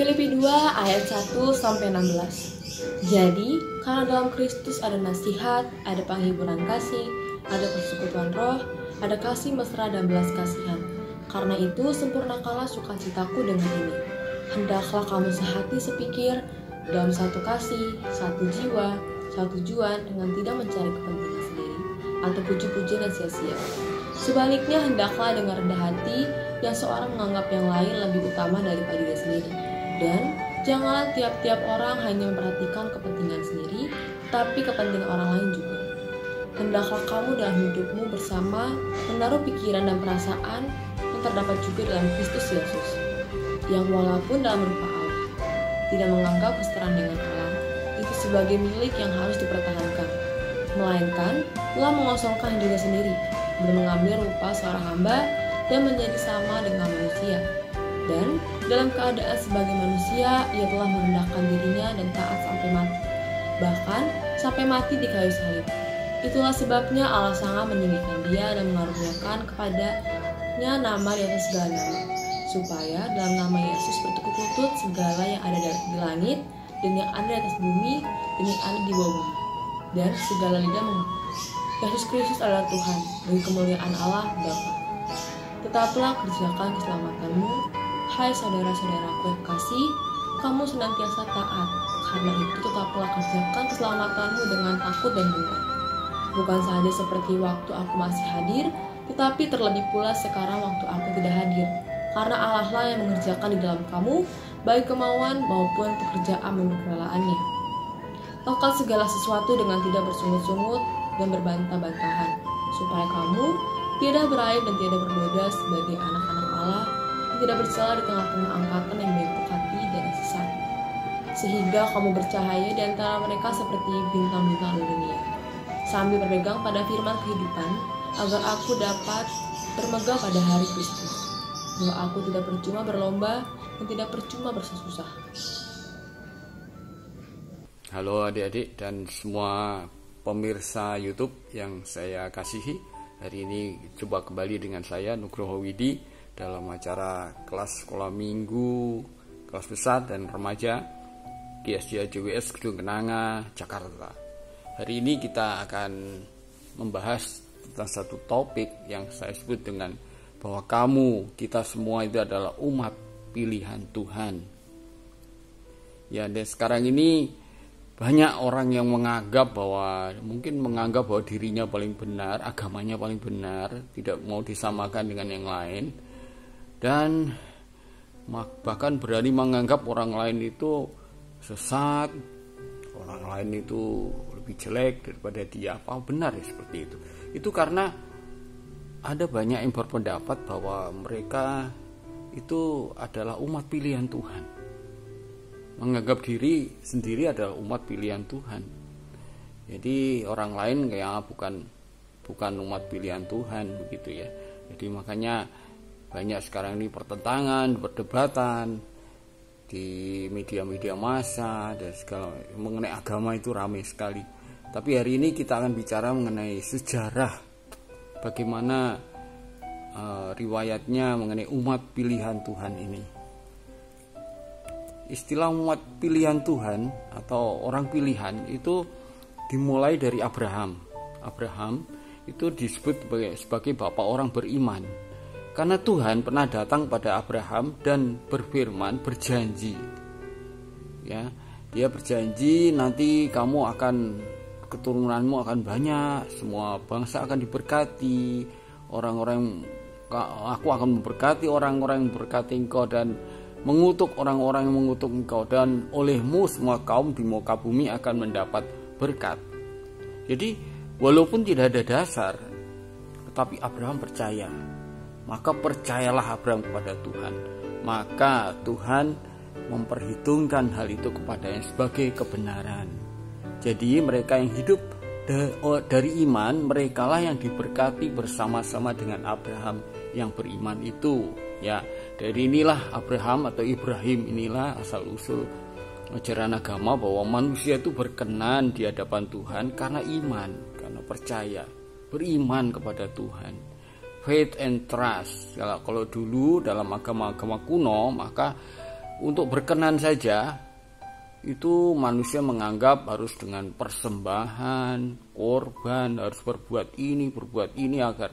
Filipi 2 ayat 1-16. Jadi, karena dalam Kristus ada nasihat, ada penghiburan kasih, ada persekutuan roh, ada kasih mesra dan belas kasihan. Karena itu, sempurnakanlah sukacitaku dengan ini. Hendaklah kamu sehati sepikir, dalam satu kasih, satu jiwa, satu tujuan, dengan tidak mencari kepentingan sendiri atau puji-pujian yang sia-sia. Sebaliknya, hendaklah dengan rendah hati yang seorang menganggap yang lain lebih utama daripada diri sendiri. Dan janganlah tiap-tiap orang hanya memperhatikan kepentingan sendiri, tapi kepentingan orang lain juga. Hendaklah kamu dalam hidupmu bersama menaruh pikiran dan perasaan yang terdapat juga dalam Kristus Yesus, yang walaupun dalam rupa Allah, tidak menganggap kesetaraan dengan Allah itu sebagai milik yang harus dipertahankan, melainkan telah mengosongkan diri sendiri dan mengambil rupa seorang hamba dan menjadi sama dengan manusia. Dan dalam keadaan sebagai manusia, ia telah merendahkan dirinya dan taat sampai mati, bahkan sampai mati di kayu salib. Itulah sebabnya Allah sangat meninggikan dia dan mengaruniakan kepadanya nama di atas segala nama, supaya dalam nama Yesus bertekuk lutut segala yang ada di langit dan yang ada di atas bumi dan yang ada di bawah bumi, dan segala lidah mengaku Yesus Kristus adalah Tuhan, bagi kemuliaan Allah Bapa. Tetaplah kerjakan keselamatanmu, hai saudara-saudaraku yang kasih, kamu senantiasa taat. Karena itu tetaplah kerjakan keselamatanmu dengan takut dan gentar. Bukan saja seperti waktu aku masih hadir, tetapi terlebih pula sekarang waktu aku tidak hadir. Karena Allah lah yang mengerjakan di dalam kamu, baik kemauan maupun pekerjaan menurut kerelaannya. Lakukan segala sesuatu dengan tidak bersungut-sungut dan berbantah-bantahan, supaya kamu tidak beraib dan tidak bernoda sebagai anak-anak Allah, tidak bercela di tengah-tengah angkatan yang bengkok hati dan sesat, sehingga kamu bercahaya di antara mereka seperti bintang-bintang di dunia, sambil berpegang pada firman kehidupan, agar aku dapat bermegah pada hari Kristus, bahwa aku tidak percuma berlomba dan tidak percuma bersusah. Halo adik-adik dan semua pemirsa YouTube yang saya kasihi. Hari ini coba kembali dengan saya Nugroho Widi dalam acara kelas sekolah minggu kelas besar dan remaja GSJ JWS Gedung Kenanga, Jakarta. Hari ini kita akan membahas tentang satu topik yang saya sebut dengan bahwa kita semua itu adalah umat pilihan Tuhan. Ya, dan sekarang ini banyak orang yang menganggap bahwa dirinya paling benar, agamanya paling benar, tidak mau disamakan dengan yang lain, dan bahkan berani menganggap orang lain itu sesat, orang lain itu lebih jelek daripada dia. Apa benar ya seperti itu? Itu karena ada banyak yang berpendapat bahwa mereka itu adalah umat pilihan Tuhan, menganggap diri sendiri adalah umat pilihan Tuhan. Jadi orang lain kayak bukan umat pilihan Tuhan begitu ya. Jadi makanya banyak sekarang ini pertentangan, perdebatan di media-media massa dan segala mengenai agama itu ramai sekali. Tapi hari ini kita akan bicara mengenai sejarah, bagaimana riwayatnya mengenai umat pilihan Tuhan ini. Istilah umat pilihan Tuhan atau orang pilihan itu dimulai dari Abraham. Abraham itu disebut sebagai bapak orang beriman, karena Tuhan pernah datang pada Abraham dan berjanji, ya, dia berjanji nanti keturunanmu akan banyak, semua bangsa akan diberkati, aku akan memberkati orang-orang yang memberkati engkau dan mengutuk orang-orang yang mengutuk engkau, dan olehmu semua kaum di muka bumi akan mendapat berkat. Jadi walaupun tidak ada dasar, tetapi Abraham percaya. Maka percayalah Abraham kepada Tuhan. Maka Tuhan memperhitungkan hal itu kepadanya sebagai kebenaran. Jadi mereka yang hidup dari iman, merekalah yang diberkati bersama-sama dengan Abraham yang beriman itu. Ya, dari inilah Abraham atau Ibrahim, inilah asal usul ajaran agama bahwa manusia itu berkenan di hadapan Tuhan karena iman, karena percaya, beriman kepada Tuhan. Faith and trust. Kalau dulu dalam agama-agama kuno, maka untuk berkenan saja itu manusia menganggap harus dengan persembahan, korban, harus berbuat ini agar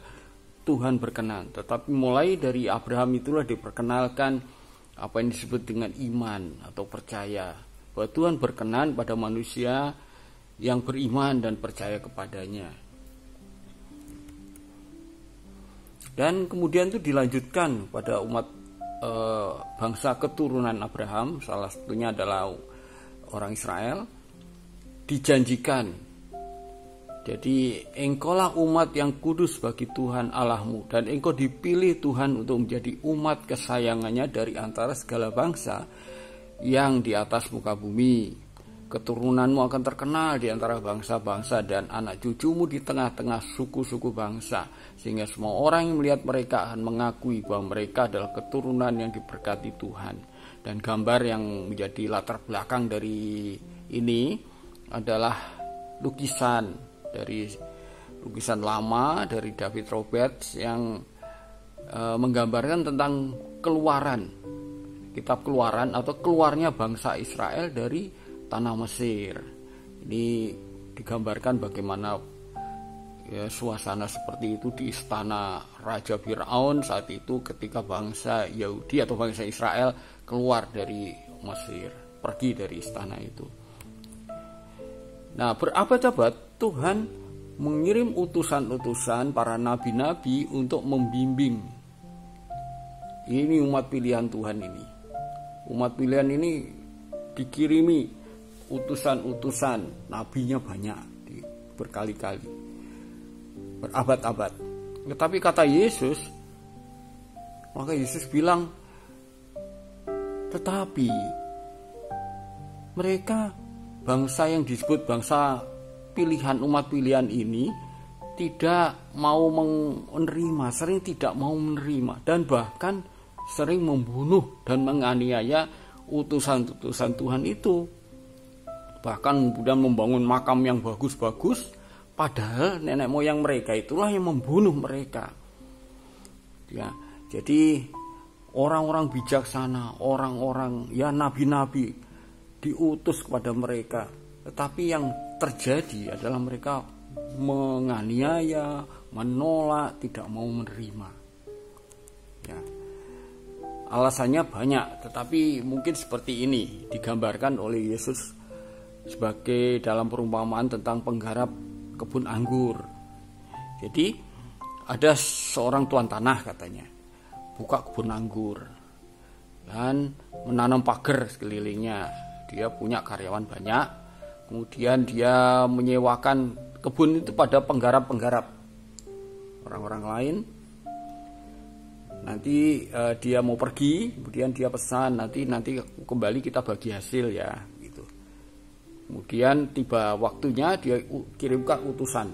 Tuhan berkenan. Tetapi mulai dari Abraham itulah diperkenalkan apa yang disebut dengan iman atau percaya, bahwa Tuhan berkenan pada manusia yang beriman dan percaya kepadanya. Dan kemudian itu dilanjutkan pada umat bangsa keturunan Abraham, salah satunya adalah orang Israel, dijanjikan, jadi engkaulah umat yang kudus bagi Tuhan Allahmu, dan engkau dipilih Tuhan untuk menjadi umat kesayangannya dari antara segala bangsa yang di atas muka bumi. Keturunanmu akan terkenal di antara bangsa-bangsa, dan anak cucumu di tengah-tengah suku-suku bangsa, sehingga semua orang yang melihat mereka akan mengakui bahwa mereka adalah keturunan yang diberkati Tuhan. Dan gambar yang menjadi latar belakang dari ini adalah lukisan lama dari David Roberts yang menggambarkan tentang kitab Keluaran atau keluarnya bangsa Israel dari tanah Mesir. Ini digambarkan bagaimana suasana seperti itu di istana Raja Firaun saat itu ketika bangsa Yahudi atau bangsa Israel keluar dari Mesir, pergi dari istana itu. Nah, berabad-abad Tuhan mengirim utusan-utusan para nabi-nabi untuk membimbing. Ini umat pilihan Tuhan ini. Umat pilihan ini dikirimi utusan-utusan, nabinya banyak, berkali-kali, berabad-abad. Tetapi kata Yesus, maka Yesus bilang, tetapi mereka bangsa yang disebut bangsa pilihan, umat pilihan ini tidak mau menerima, sering tidak mau menerima, dan bahkan sering membunuh dan menganiaya utusan-utusan Tuhan itu. Bahkan kemudian membangun makam yang bagus-bagus, padahal nenek moyang mereka itulah yang membunuh mereka. Ya, jadi orang-orang bijaksana, orang-orang nabi-nabi diutus kepada mereka, tetapi yang terjadi adalah mereka menganiaya, menolak, tidak mau menerima. Ya. Alasannya banyak, tetapi mungkin seperti ini digambarkan oleh Yesus sebagai dalam perumpamaan tentang penggarap kebun anggur. Jadi ada seorang tuan tanah katanya buka kebun anggur dan menanam pagar sekelilingnya. Dia punya karyawan banyak, kemudian dia menyewakan kebun itu pada penggarap-penggarap orang-orang lain. Nanti dia mau pergi, kemudian dia pesan nanti kembali kita bagi hasil ya, gitu. Kemudian tiba waktunya dia kirimkan utusan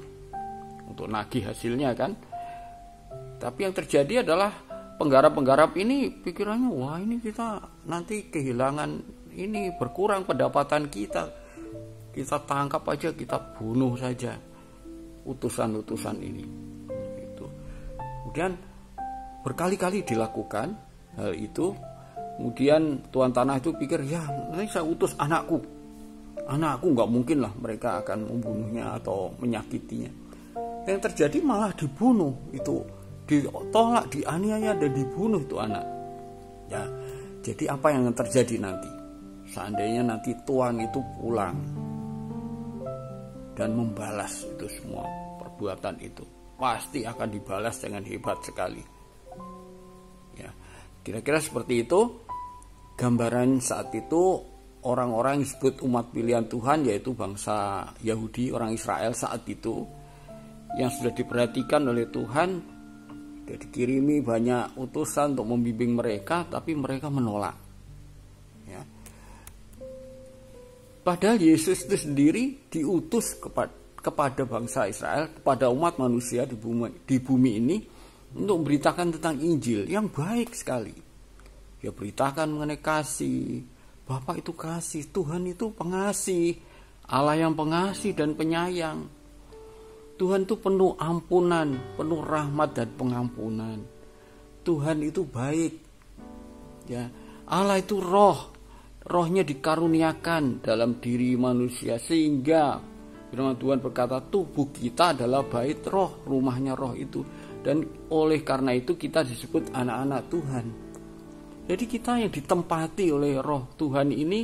untuk nagih hasilnya kan. Tapi yang terjadi adalah penggarap-penggarap ini pikirannya, wah ini kita nanti kehilangan, ini berkurang pendapatan kita tangkap aja, kita bunuh saja utusan-utusan ini. Gitu. Kemudian berkali-kali dilakukan hal itu. Kemudian tuan tanah itu pikir, ya nanti saya utus anakku nggak mungkin lah mereka akan membunuhnya atau menyakitinya. Yang terjadi malah dibunuh, itu ditolak, dianiaya dan dibunuh itu anak. Ya, jadi apa yang terjadi nanti? Seandainya nanti tuan itu pulang dan membalas itu semua perbuatan itu, pasti akan dibalas dengan hebat sekali. Ya, kira-kira seperti itu gambaran saat itu orang-orang yang disebut umat pilihan Tuhan, yaitu bangsa Yahudi, orang Israel saat itu, yang sudah diperhatikan oleh Tuhan, sudah dikirimi banyak utusan untuk membimbing mereka, tapi mereka menolak. Ya. Padahal Yesus itu sendiri diutus kepada bangsa Israel, kepada umat manusia di bumi ini, untuk memberitakan tentang Injil yang baik sekali. Dia beritakan mengenai kasih, Bapa itu kasih, Tuhan itu pengasih, Allah yang pengasih dan penyayang. Tuhan itu penuh ampunan, penuh rahmat dan pengampunan. Tuhan itu baik. Ya, Allah itu roh. Rohnya dikaruniakan dalam diri manusia, sehingga firman Tuhan berkata tubuh kita adalah bait roh, rumahnya roh itu. Dan oleh karena itu kita disebut anak-anak Tuhan. Jadi kita yang ditempati oleh roh Tuhan ini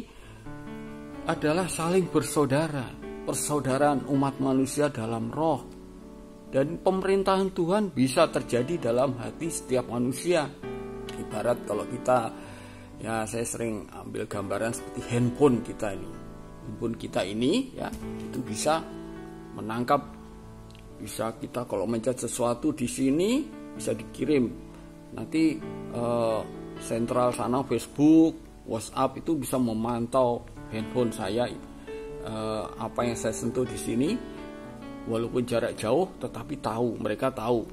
adalah saling bersaudara, persaudaraan umat manusia dalam roh. Dan pemerintahan Tuhan bisa terjadi dalam hati setiap manusia. Ibarat kalau kita, ya saya sering ambil gambaran seperti handphone kita ini. Handphone kita ini ya itu bisa menangkap, bisa kita kalau mencet sesuatu di sini bisa dikirim. Nanti sentral sana Facebook, WhatsApp itu bisa memantau handphone saya, apa yang saya sentuh di sini, walaupun jarak jauh, tetapi tahu, mereka tahu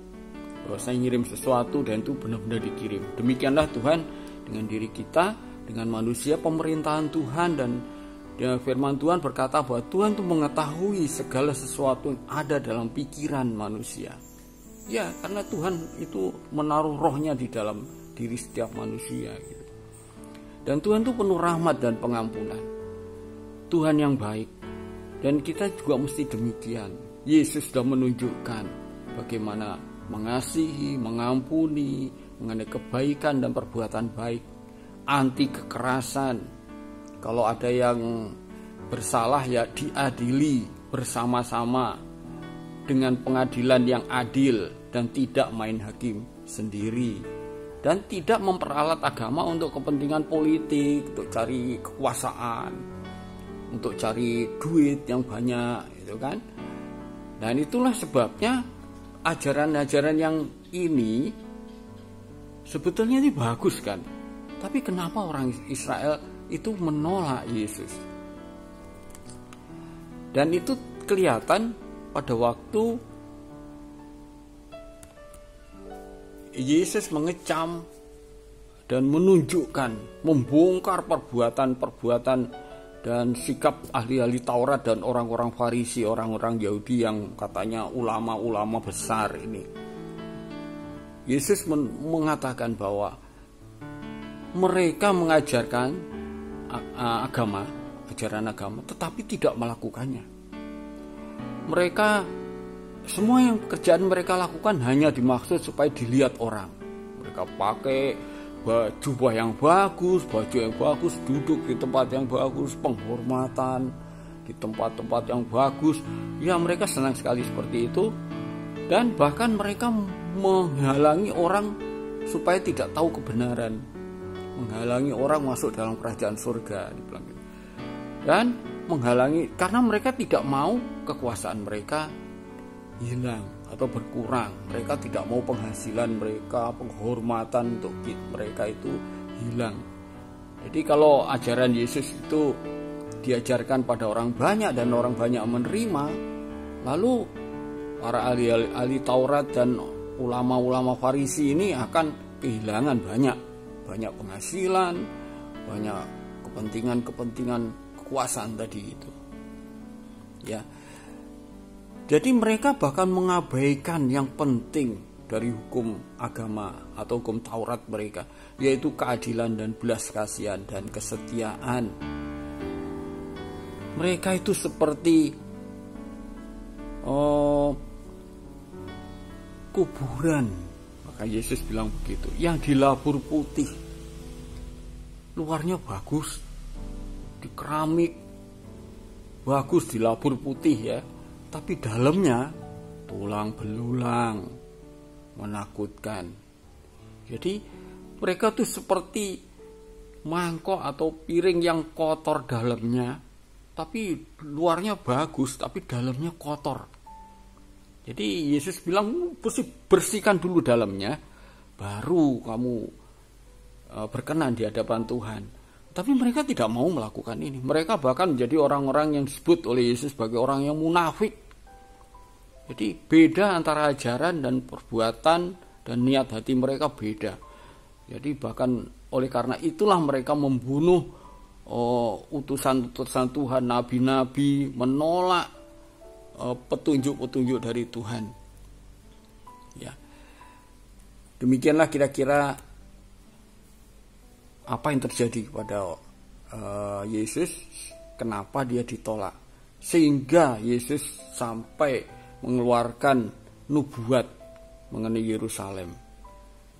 bahwa saya ngirim sesuatu dan itu benar-benar dikirim. Demikianlah Tuhan dengan diri kita, dengan manusia, pemerintahan Tuhan. Dan firman Tuhan berkata bahwa Tuhan itu mengetahui segala sesuatu yang ada dalam pikiran manusia. Ya, karena Tuhan itu menaruh rohnya di dalam diri setiap manusia gitu. Dan Tuhan itu penuh rahmat dan pengampunan. Tuhan yang baik. Dan kita juga mesti demikian. Yesus sudah menunjukkan bagaimana mengasihi, mengampuni, mengenai kebaikan dan perbuatan baik, anti kekerasan. Kalau ada yang bersalah ya diadili bersama-sama dengan pengadilan yang adil dan tidak main hakim sendiri, dan tidak memperalat agama untuk kepentingan politik, untuk cari kekuasaan, untuk cari duit yang banyak, itu kan. Dan itulah sebabnya ajaran-ajaran yang ini sebetulnya ini bagus kan. Tapi kenapa orang Israel itu menolak Yesus? Dan itu kelihatan pada waktu Yesus mengecam dan menunjukkan, membongkar perbuatan-perbuatan dan sikap ahli-ahli Taurat dan orang-orang Farisi, orang-orang Yahudi yang katanya ulama-ulama besar ini. Yesus mengatakan bahwa mereka mengajarkan agama, ajaran agama, tetapi tidak melakukannya. Mereka, semua yang kerjaan mereka lakukan hanya dimaksud supaya dilihat orang. Mereka pakai jubah yang bagus, baju yang bagus, duduk di tempat yang bagus, penghormatan di tempat-tempat yang bagus. Ya, mereka senang sekali seperti itu. Dan bahkan mereka menghalangi orang supaya tidak tahu kebenaran, menghalangi orang masuk dalam kerajaan surga, dibilang gitu. Dan menghalangi karena mereka tidak mau kekuasaan mereka hilang atau berkurang. Mereka tidak mau penghasilan mereka, penghormatan untuk mereka itu hilang. Jadi kalau ajaran Yesus itu diajarkan pada orang banyak dan orang banyak menerima, lalu para ahli Taurat dan ulama-ulama Farisi ini akan kehilangan banyak penghasilan, banyak kepentingan kekuasaan tadi itu. Ya. Jadi mereka bahkan mengabaikan yang penting dari hukum agama atau hukum Taurat mereka, yaitu keadilan dan belas kasihan dan kesetiaan. Mereka itu seperti kuburan, maka Yesus bilang begitu, yang dilabur putih, luarnya bagus, di keramik bagus, dilabur putih ya, tapi dalamnya tulang belulang, menakutkan. Jadi mereka tuh seperti mangkok atau piring yang kotor dalamnya, tapi luarnya bagus, tapi dalamnya kotor. Jadi Yesus bilang, bersihkan dulu dalamnya, baru kamu berkenan di hadapan Tuhan. Tapi mereka tidak mau melakukan ini. Mereka bahkan menjadi orang-orang yang disebut oleh Yesus sebagai orang yang munafik. Jadi beda antara ajaran dan perbuatan dan niat hati mereka beda. Jadi bahkan oleh karena itulah mereka membunuh utusan-utusan Tuhan, nabi-nabi, menolak petunjuk-petunjuk dari Tuhan. Ya. Demikianlah kira-kira apa yang terjadi pada Yesus, kenapa dia ditolak, sehingga Yesus sampai mengeluarkan nubuat mengenai Yerusalem.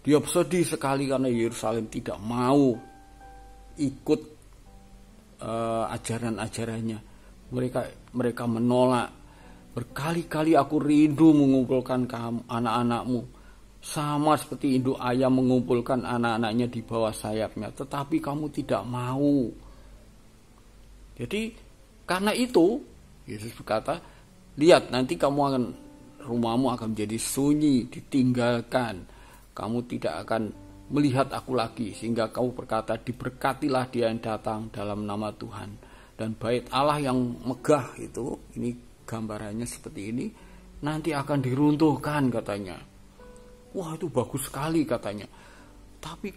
Dia sedih sekali karena Yerusalem tidak mau ikut ajaran-ajarannya. Mereka menolak. Berkali-kali aku rindu mengumpulkan kamu, anak-anakmu, sama seperti induk ayam mengumpulkan anak-anaknya di bawah sayapnya, tetapi kamu tidak mau. Jadi karena itu Yesus berkata, lihat nanti rumahmu akan menjadi sunyi, ditinggalkan, kamu tidak akan melihat aku lagi, sehingga kamu berkata, diberkatilah dia yang datang dalam nama Tuhan. Dan bait Allah yang megah itu, ini gambarannya seperti ini, nanti akan diruntuhkan katanya. Wah, itu bagus sekali katanya. Tapi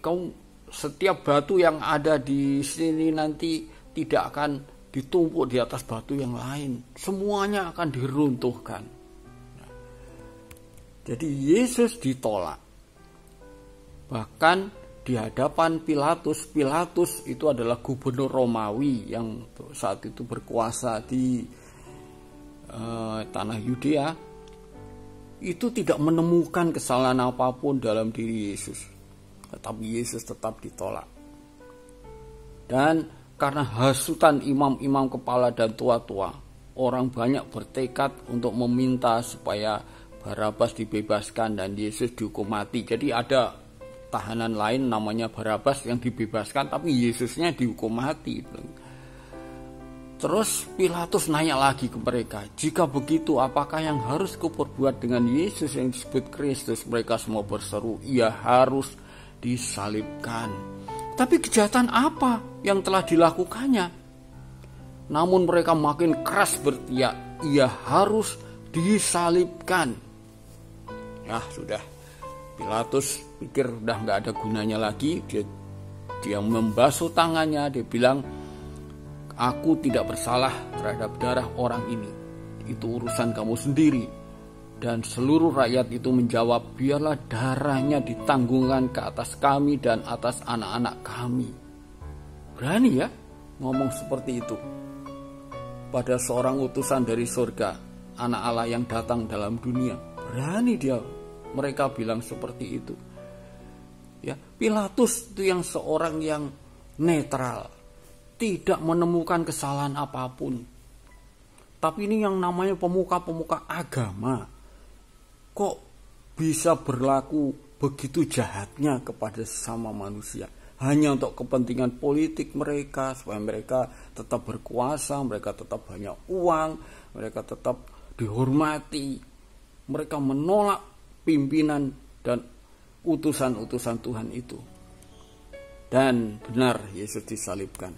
setiap batu yang ada di sini nanti tidak akan ditumpuk di atas batu yang lain. Semuanya akan diruntuhkan. Jadi Yesus ditolak. Bahkan di hadapan Pilatus itu adalah gubernur Romawi yang saat itu berkuasa di tanah Yudea, itu tidak menemukan kesalahan apapun dalam diri Yesus. Tetapi Yesus tetap ditolak. Dan karena hasutan imam-imam kepala dan tua-tua, orang banyak bertekad untuk meminta supaya Barabas dibebaskan dan Yesus dihukum mati. Jadi ada tahanan lain namanya Barabas yang dibebaskan, tapi Yesusnya dihukum mati. Terus Pilatus nanya lagi ke mereka, jika begitu apakah yang harus kuperbuat dengan Yesus yang disebut Kristus? Mereka semua berseru, ia harus disalibkan. Tapi kejahatan apa yang telah dilakukannya? Namun mereka makin keras berteriak, ia harus disalibkan. Ya sudah, Pilatus pikir udah gak ada gunanya lagi. Dia membasuh tangannya, dia bilang, aku tidak bersalah terhadap darah orang ini. Itu urusan kamu sendiri. Dan seluruh rakyat itu menjawab, biarlah darahnya ditanggungkan ke atas kami dan atas anak-anak kami. Berani ya ngomong seperti itu pada seorang utusan dari surga, anak Allah yang datang dalam dunia. Berani mereka bilang seperti itu. Ya, Pilatus itu yang seorang yang netral, tidak menemukan kesalahan apapun. Tapi ini yang namanya pemuka-pemuka agama, kok bisa berlaku begitu jahatnya kepada sesama manusia, hanya untuk kepentingan politik mereka, supaya mereka tetap berkuasa, mereka tetap banyak uang, mereka tetap dihormati. Mereka menolak pimpinan dan utusan-utusan Tuhan itu. Dan benar Yesus disalibkan.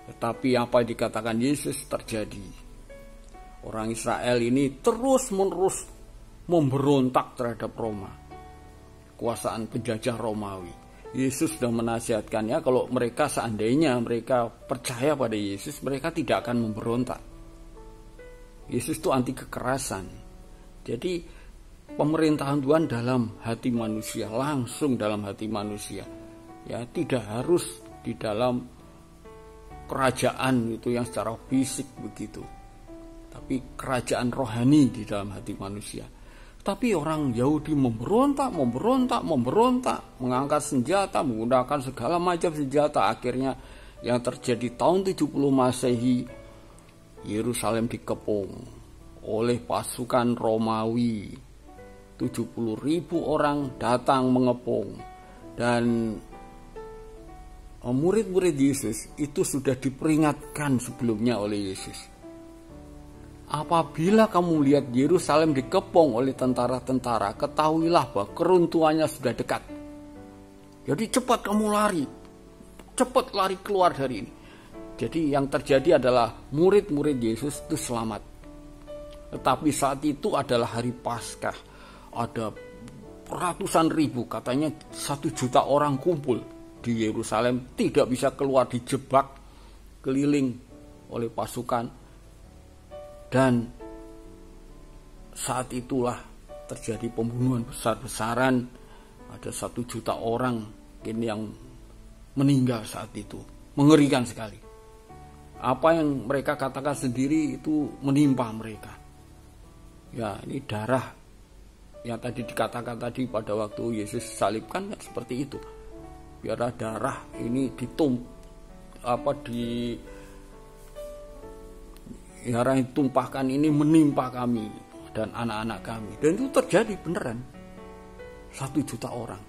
Tetapi apa yang dikatakan Yesus terjadi. Orang Israel ini terus-menerus memberontak terhadap Roma, kekuasaan penjajah Romawi. Yesus sudah menasihatkannya, kalau mereka seandainya mereka percaya pada Yesus, mereka tidak akan memberontak. Yesus itu anti kekerasan. Jadi pemerintahan Tuhan dalam hati manusia, langsung dalam hati manusia. Ya, tidak harus di dalam kerajaan itu yang secara fisik begitu, tapi kerajaan rohani di dalam hati manusia. Tapi orang Yahudi memberontak, mengangkat senjata, menggunakan segala macam senjata. Akhirnya yang terjadi tahun 70 Masehi, Yerusalem dikepung oleh pasukan Romawi. 70.000 orang datang mengepung. Dan murid-murid Yesus itu sudah diperingatkan sebelumnya oleh Yesus. Apabila kamu lihat Yerusalem dikepung oleh tentara-tentara, ketahuilah bahwa keruntuhannya sudah dekat. Jadi cepat kamu lari, cepat lari keluar dari ini. Jadi yang terjadi adalah murid-murid Yesus itu selamat. Tetapi saat itu adalah hari Paskah, ada ratusan ribu, katanya 1 juta orang kumpul di Yerusalem, tidak bisa keluar, dijebak keliling oleh pasukan. Dan saat itulah terjadi pembunuhan besar-besaran. Ada 1 juta orang yang meninggal saat itu. Mengerikan sekali. Apa yang mereka katakan sendiri itu menimpa mereka. Ya, ini darah yang tadi dikatakan tadi pada waktu Yesus salibkan ya, seperti itu. Biar darah ini darah yang ditumpahkan ini menimpa kami dan anak-anak kami. Dan itu terjadi beneran. 1 juta orang.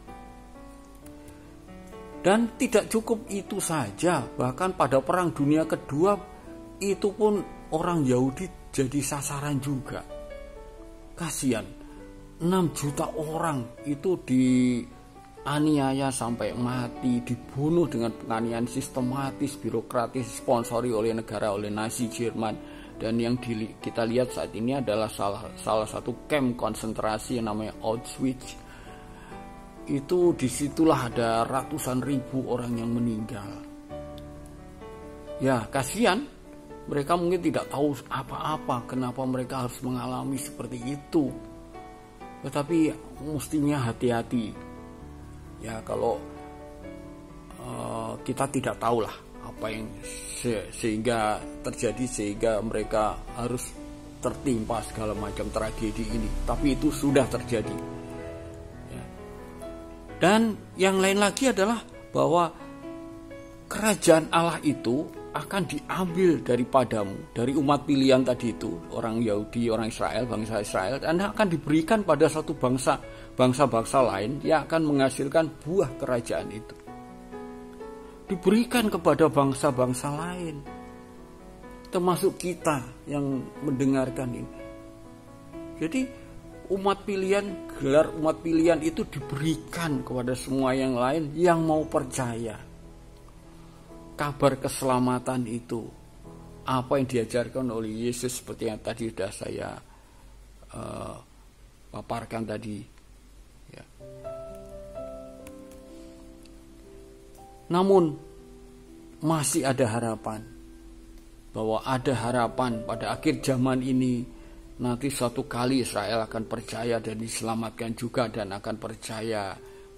Dan tidak cukup itu saja, bahkan pada Perang Dunia Kedua itu pun orang Yahudi jadi sasaran juga. Kasihan, 6 juta orang itu dianiaya sampai mati, dibunuh dengan penganiayaan sistematis, birokratis, sponsori oleh negara, oleh Nazi Jerman. Dan yang kita lihat saat ini adalah salah satu camp konsentrasi yang namanya Auschwitz. Itu disitulah ada ratusan ribu orang yang meninggal. Ya, kasihan. Mereka mungkin tidak tahu apa-apa kenapa mereka harus mengalami seperti itu. Tetapi mestinya hati-hati. Ya, kalau kita tidak tahulah apa yang sehingga terjadi sehingga mereka harus tertimpa segala macam tragedi ini. Tapi itu sudah terjadi. Dan yang lain lagi adalah bahwa kerajaan Allah itu akan diambil daripadamu, dari umat pilihan tadi itu, orang Yahudi, orang Israel, bangsa Israel, dan akan diberikan pada satu bangsa-bangsa lain yang akan menghasilkan buah kerajaan itu. Diberikan kepada bangsa-bangsa lain, termasuk kita yang mendengarkan ini. Jadi gelar umat pilihan itu diberikan kepada semua yang lain yang mau percaya. Kabar keselamatan itu, apa yang diajarkan oleh Yesus seperti yang tadi sudah saya paparkan tadi. Ya. Namun masih ada harapan, bahwa ada harapan pada akhir zaman ini. Nanti suatu kali Israel akan percaya dan diselamatkan juga, dan akan percaya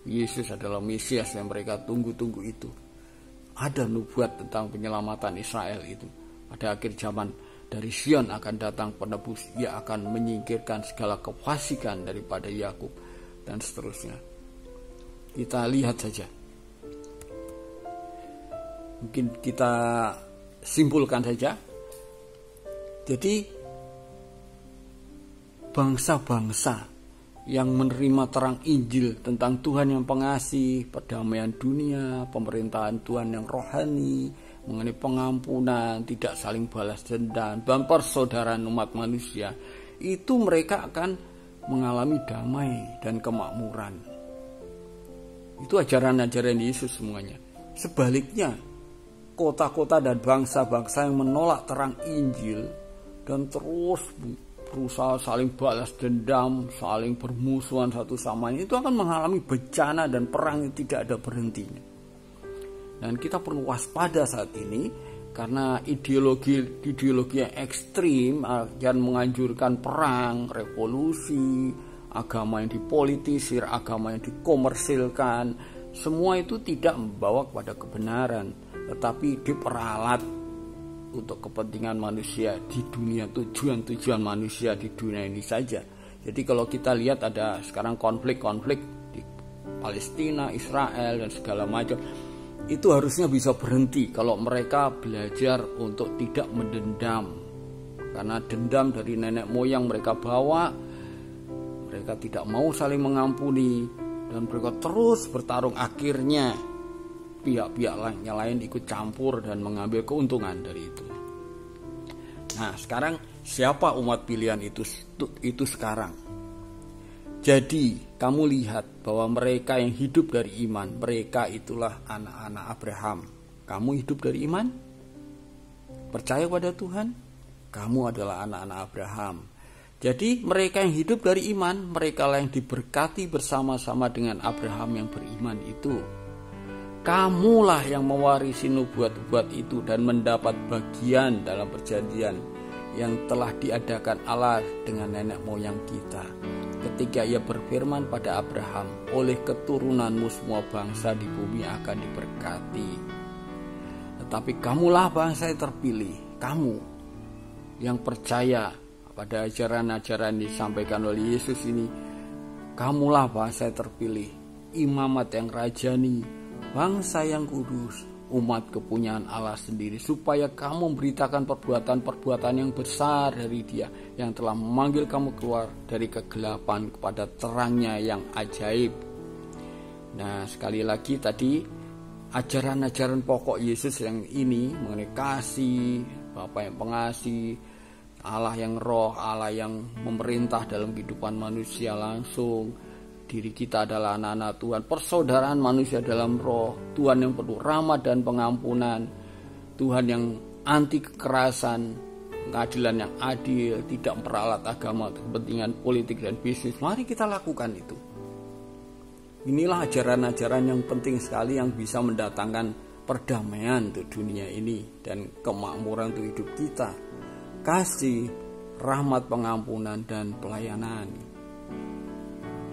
Yesus adalah Mesias yang mereka tunggu-tunggu itu. Ada nubuat tentang penyelamatan Israel itu. Pada akhir zaman dari Sion akan datang penebus, ia akan menyingkirkan segala kefasikan daripada Yakub dan seterusnya. Kita lihat saja. Mungkin kita simpulkan saja. Jadi bangsa-bangsa yang menerima terang Injil tentang Tuhan yang pengasih, perdamaian dunia, pemerintahan Tuhan yang rohani, mengenai pengampunan, tidak saling balas dendam, dan persaudaraan umat manusia, itu mereka akan mengalami damai dan kemakmuran. Itu ajaran-ajaran Yesus semuanya. Sebaliknya, kota-kota dan bangsa-bangsa yang menolak terang Injil dan terus berusaha saling balas dendam, saling bermusuhan satu sama lain, itu akan mengalami bencana dan perang yang tidak ada berhentinya. Dan kita perlu waspada saat ini, karena ideologi yang ekstrim yang menganjurkan perang, revolusi, agama yang dipolitisir, agama yang dikomersilkan, semua itu tidak membawa kepada kebenaran, tetapi diperalat untuk kepentingan manusia di dunia, tujuan manusia di dunia ini saja. Jadi kalau kita lihat ada sekarang konflik di Palestina, Israel dan segala macam, itu harusnya bisa berhenti kalau mereka belajar untuk tidak mendendam. Karena dendam dari nenek moyang mereka bawa, mereka tidak mau saling mengampuni, dan mereka terus bertarung. Akhirnya pihak-pihak lain ikut campur dan mengambil keuntungan dari itu. Nah, sekarang siapa umat pilihan itu sekarang? Jadi kamu lihat bahwa mereka yang hidup dari iman, mereka itulah anak-anak Abraham. Kamu hidup dari iman? Percaya pada Tuhan? Kamu adalah anak-anak Abraham. Jadi mereka yang hidup dari iman, mereka lah yang diberkati bersama-sama dengan Abraham yang beriman itu. Kamulah yang mewarisi nubuat-nubuat itu dan mendapat bagian dalam perjanjian yang telah diadakan Allah dengan nenek moyang kita. ketika ia berfirman pada Abraham, oleh keturunanmu semua bangsa di bumi akan diberkati. Tetapi kamulah bangsa yang terpilih, kamu yang percaya pada ajaran-ajaran disampaikan oleh Yesus ini. Kamulah bangsa yang terpilih, imamat yang rajani, bangsa yang kudus, umat kepunyaan Allah sendiri, supaya kamu memberitakan perbuatan-perbuatan yang besar dari Dia yang telah memanggil kamu keluar dari kegelapan kepada terangnya yang ajaib. Nah, sekali lagi tadi ajaran-ajaran pokok Yesus yang ini mengenai kasih, Bapa yang pengasih, Allah yang roh, Allah yang memerintah dalam kehidupan manusia langsung, diri kita adalah anak-anak Tuhan, persaudaraan manusia dalam roh, Tuhan yang penuh rahmat dan pengampunan, Tuhan yang anti kekerasan, pengadilan yang adil, tidak memperalat agama untuk kepentingan politik dan bisnis. Mari kita lakukan itu. Inilah ajaran-ajaran yang penting sekali yang bisa mendatangkan perdamaian untuk dunia ini dan kemakmuran untuk hidup kita. Kasih, rahmat, pengampunan, dan pelayanan.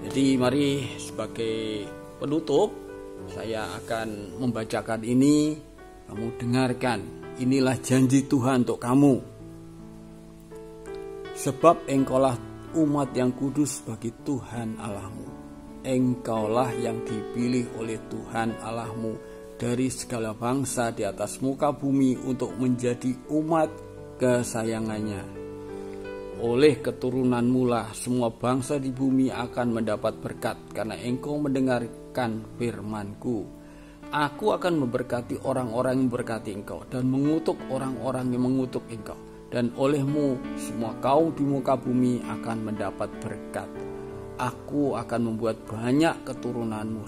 Jadi mari sebagai penutup saya akan membacakan ini, kamu dengarkan. Inilah janji Tuhan untuk kamu. Sebab engkaulah umat yang kudus bagi Tuhan Allahmu. Engkaulah yang dipilih oleh Tuhan Allahmu dari segala bangsa di atas muka bumi untuk menjadi umat kesayangannya. Oleh keturunanmu lah semua bangsa di bumi akan mendapat berkat, karena engkau mendengarkan firman-Ku. Aku akan memberkati orang-orang yang memberkati engkau, dan mengutuk orang-orang yang mengutuk engkau. Dan olehmu semua kaum di muka bumi akan mendapat berkat. Aku akan membuat banyak keturunanmu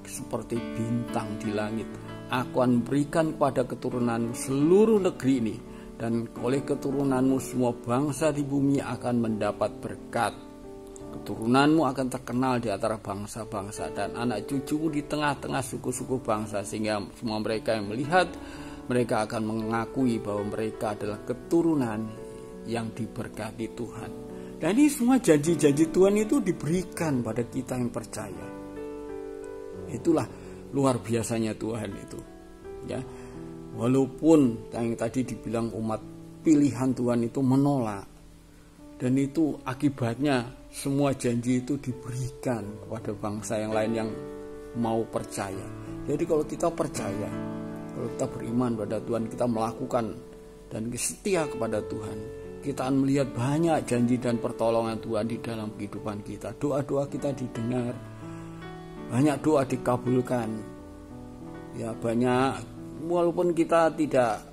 seperti bintang di langit. Aku akan memberikan kepada keturunanmu seluruh negeri ini, dan oleh keturunanmu semua bangsa di bumi akan mendapat berkat. Keturunanmu akan terkenal di antara bangsa-bangsa, dan anak cucumu di tengah-tengah suku-suku bangsa, sehingga semua mereka yang melihat, mereka akan mengakui bahwa mereka adalah keturunan yang diberkati Tuhan. Dan ini semua janji-janji Tuhan itu diberikan pada kita yang percaya. Itulah luar biasanya Tuhan itu, ya. Walaupun yang tadi dibilang umat pilihan Tuhan itu menolak, dan itu akibatnya semua janji itu diberikan kepada bangsa yang lain yang mau percaya. Jadi kalau kita percaya, kalau kita beriman pada Tuhan, kita melakukan dan setia kepada Tuhan, kita akan melihat banyak janji dan pertolongan Tuhan di dalam kehidupan kita. Doa-doa kita didengar, banyak doa dikabulkan, ya banyak. Walaupun kita tidak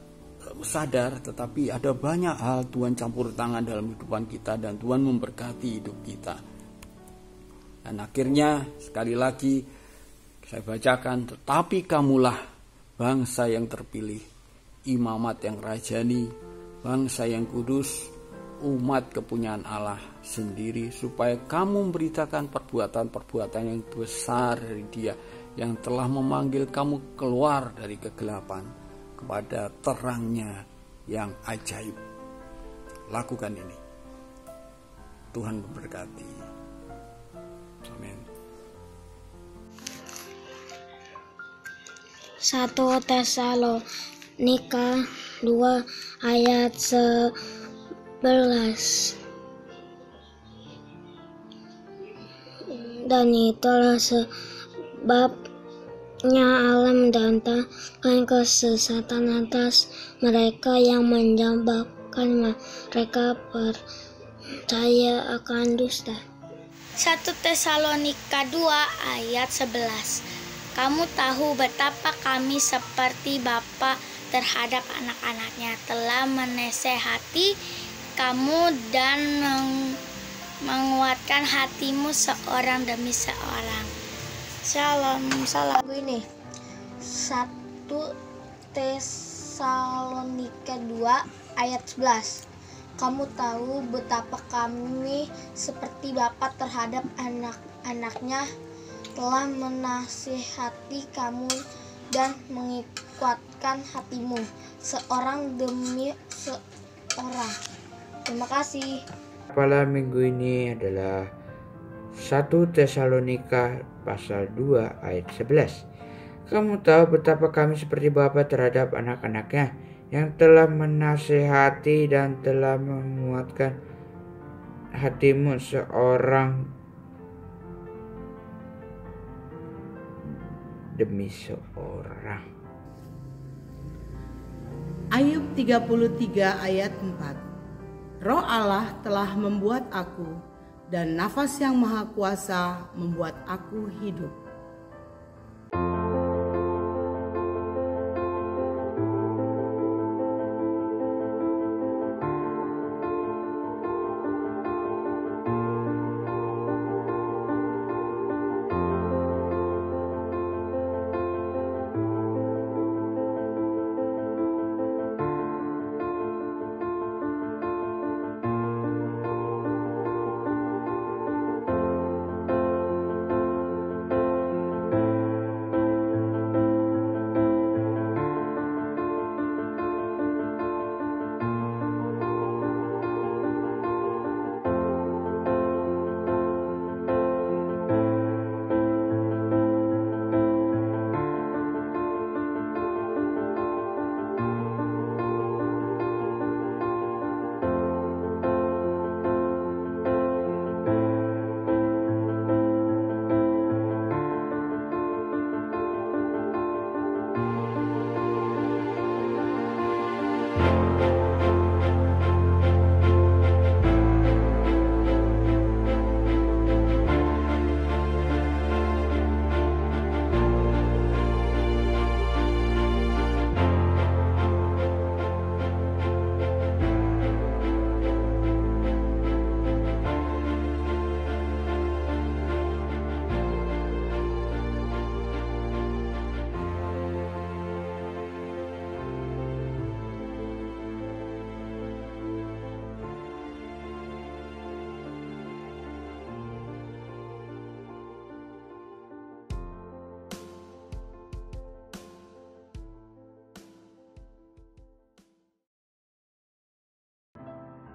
sadar, tetapi ada banyak hal Tuhan campur tangan dalam kehidupan kita, dan Tuhan memberkati hidup kita. Dan akhirnya sekali lagi saya bacakan, tetapi kamulah bangsa yang terpilih, imamat yang rajani, bangsa yang kudus, umat kepunyaan Allah sendiri, supaya kamu memberitakan perbuatan-perbuatan yang besar dari Dia yang telah memanggil kamu keluar dari kegelapan kepada terangnya yang ajaib. Lakukan ini. Tuhan memberkati. Amin. 1 Tesalonika 2 ayat 11. Dan itulah sebabnya Allah mendatangkan kesesatan atas mereka yang menjebakkan mereka percaya akan dusta. 1 Tesalonika 2 ayat 11. Kamu tahu betapa kami seperti bapa terhadap anak-anaknya, telah menasehati kamu dan menguatkan hatimu seorang demi seorang. Salam ini 1 Tesalonika 2 ayat 11. Kamu tahu betapa kami seperti bapa terhadap anak-anaknya, telah menasihati kamu dan menguatkan hatimu seorang demi seorang. Terima kasih. Pada minggu ini adalah 1 Tesalonika pasal 2 ayat 11. Kamu tahu betapa kami seperti bapa terhadap anak-anaknya, yang telah menasehati dan telah menguatkan hatimu seorang demi seorang. Ayub 33 ayat 4. Roh Allah telah membuat aku, dan nafas yang maha kuasa membuat aku hidup.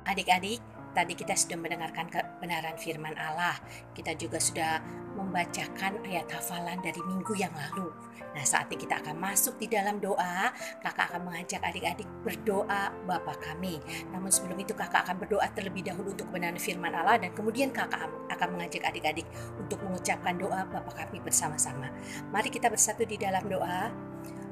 Adik-adik, tadi kita sudah mendengarkan kebenaran firman Allah. Kita juga sudah membacakan ayat hafalan dari minggu yang lalu. Nah, saatnya kita akan masuk di dalam doa. Kakak akan mengajak adik-adik berdoa Bapa kami. Namun sebelum itu kakak akan berdoa terlebih dahulu untuk kebenaran firman Allah, dan kemudian kakak akan mengajak adik-adik untuk mengucapkan doa Bapa kami bersama-sama. Mari kita bersatu di dalam doa.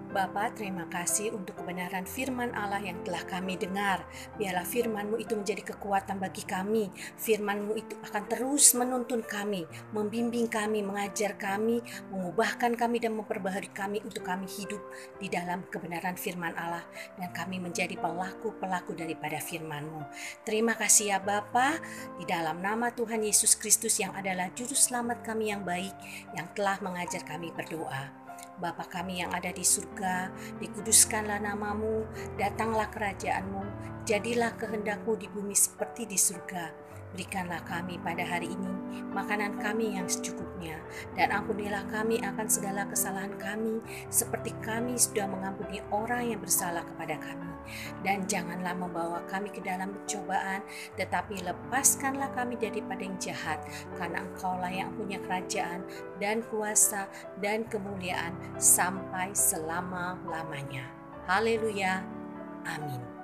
Bapa, terima kasih untuk kebenaran firman Allah yang telah kami dengar. Biarlah firman-Mu itu menjadi kekuatan bagi kami. Firman-Mu itu akan terus menuntun kami, membimbing kami, mengajar kami, mengubahkan kami dan memperbaharui kami untuk kami hidup di dalam kebenaran firman Allah, dan kami menjadi pelaku-pelaku daripada firman-Mu. Terima kasih ya Bapa, di dalam nama Tuhan Yesus Kristus yang adalah juru selamat kami yang baik, yang telah mengajar kami berdoa. Bapa kami yang ada di surga, dikuduskanlah namamu, datanglah kerajaan-Mu, jadilah kehendak-Mu di bumi seperti di surga. Berikanlah kami pada hari ini makanan kami yang secukupnya, dan ampunilah kami akan segala kesalahan kami, seperti kami sudah mengampuni orang yang bersalah kepada kami. Dan janganlah membawa kami ke dalam pencobaan, tetapi lepaskanlah kami daripada yang jahat, karena Engkaulah yang punya kerajaan dan kuasa dan kemuliaan sampai selama-lamanya. Haleluya. Amin.